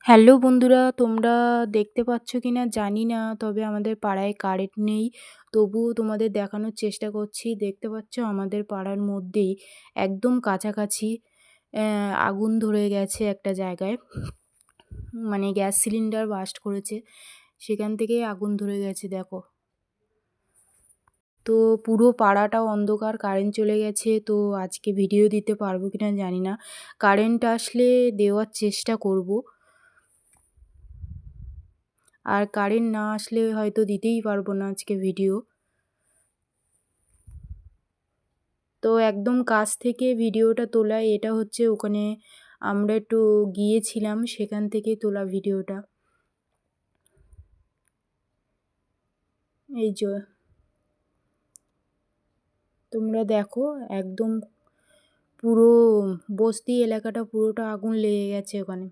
Hello বন্ধুরা, তোমরা দেখতে পাচ্ছ কিনা জানি না। তবে আমাদের পাড়ায় কারেন্ট নেই। তবুও তোমাদের দেখানোর চেষ্টা করছি। দেখতে পাচ্ছ আমাদের পাড়ার মধ্যেই একদম কাছাকাছি আগুন ধরে গেছে একটা জায়গায়। মানে গ্যাস সিলিন্ডার বার্স্ট করেছে। সেখান থেকেই আগুন ধরে গেছে দেখো। তো পুরো পাড়াটাও অন্ধকার, কারেন্ট চলে গেছে। তো আজকে ভিডিও দিতে পারবো কিনা জানি না। কারেন্ট আসলে দেওয়ার চেষ্টা করব। আর কারেন্ট না আসলে হয়তো দিতেই পারবো না আজকে ভিডিও। তো একদম কাছ থেকে ভিডিওটা তোলা। এটা হচ্ছে ওখানে আমরা একটু গিয়েছিলাম, সেখান থেকেই তোলা ভিডিওটা। এই যে তোমরা দেখো, একদম পুরো বস্তি এলাকাটা পুরোটা আগুন লেগে গেছে ওখানে।